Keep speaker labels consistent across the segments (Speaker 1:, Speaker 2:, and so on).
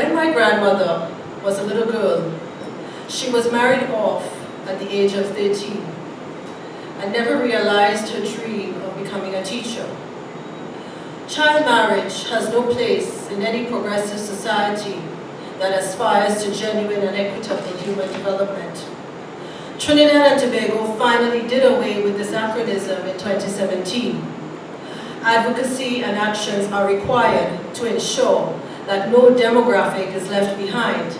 Speaker 1: When my grandmother was a little girl, she was married off at the age of 13 and never realized her dream of becoming a teacher. Child marriage has no place in any progressive society that aspires to genuine and equitable human development. Trinidad and Tobago finally did away with this anachronism in 2017. Advocacy and actions are required to ensure that no demographic is left behind,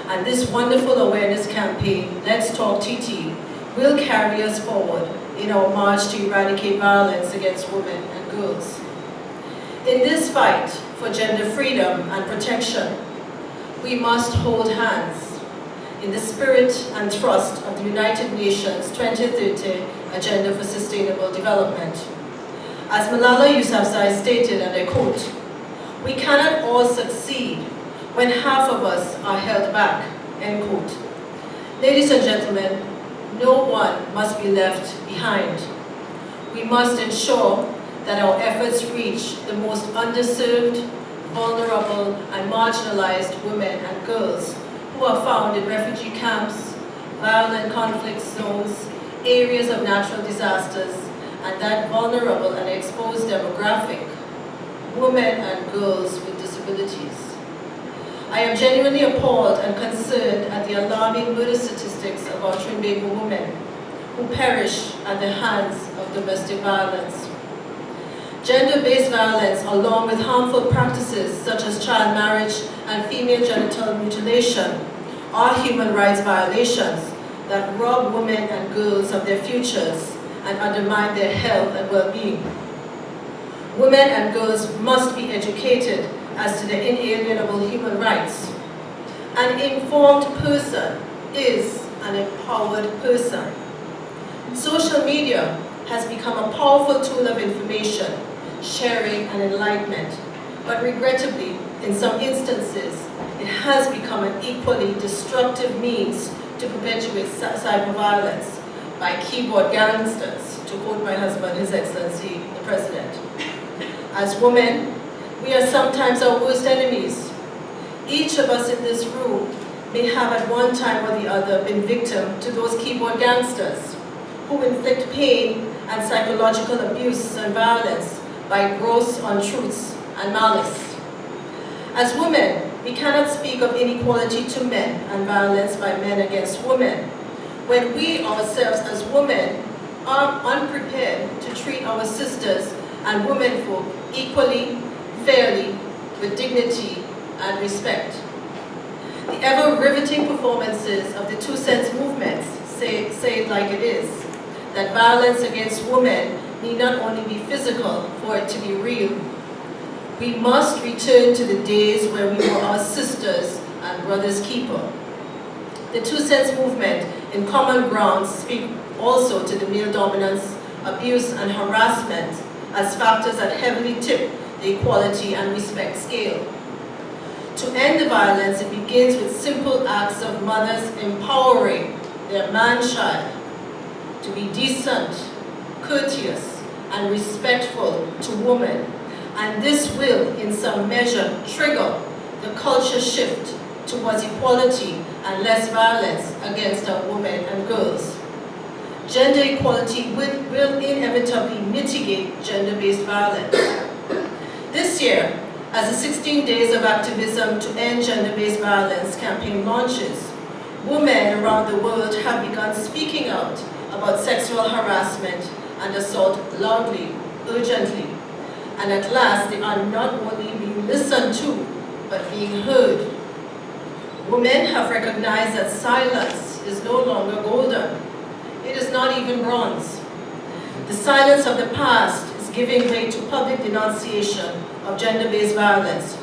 Speaker 1: and this wonderful awareness campaign, Let's Talk TT, will carry us forward in our march to eradicate violence against women and girls. In this fight for gender freedom and protection, we must hold hands in the spirit and trust of the United Nations 2030 Agenda for Sustainable Development. As Malala Yousafzai stated, and I quote, "We cannot all succeed when half of us are held back," end quote. Ladies and gentlemen, no one must be left behind. We must ensure that our efforts reach the most underserved, vulnerable, and marginalized women and girls who are found in refugee camps, violent conflict zones, areas of natural disasters, and that vulnerable and exposed demographic, women and girls with disabilities. I am genuinely appalled and concerned at the alarming murder statistics of our Trinidad women who perish at the hands of domestic violence. Gender-based violence, along with harmful practices such as child marriage and female genital mutilation, are human rights violations that rob women and girls of their futures and undermine their health and well-being. Women and girls must be educated as to their inalienable human rights. An informed person is an empowered person. Social media has become a powerful tool of information, sharing, and enlightenment, but regrettably, in some instances, it has become an equally destructive means to perpetuate cyber violence by keyboard gangsters, to quote my husband, His Excellency the President. As women, we are sometimes our worst enemies. Each of us in this room may have at one time or the other been victim to those keyboard gangsters who inflict pain and psychological abuse and violence by gross untruths and malice. As women, we cannot speak of inequality to men and violence by men against women when we ourselves as women are unprepared to treat our sisters and womenfolk equally, fairly, with dignity and respect. The ever-riveting performances of the 2 Cents movements say it like it is, that violence against women need not only be physical for it to be real. We must return to the days where we were our sisters and brothers' keeper. The 2 Cents movement in Common Ground speak also to the male dominance, abuse, and harassment as factors that heavily tip the equality and respect scale. To end the violence, it begins with simple acts of mothers empowering their man-child to be decent, courteous, and respectful to women, and this will, in some measure, trigger the culture shift towards equality and less violence against our women and girls. Gender equality will inevitably mitigate gender-based violence. This year, as the 16 Days of Activism to End Gender-Based Violence campaign launches, women around the world have begun speaking out about sexual harassment and assault loudly, urgently, and at last they are not only being listened to, but being heard. Women have recognized that silence is no longer golden. It is not even bronze. The silence of the past is giving way to public denunciation of gender-based violence,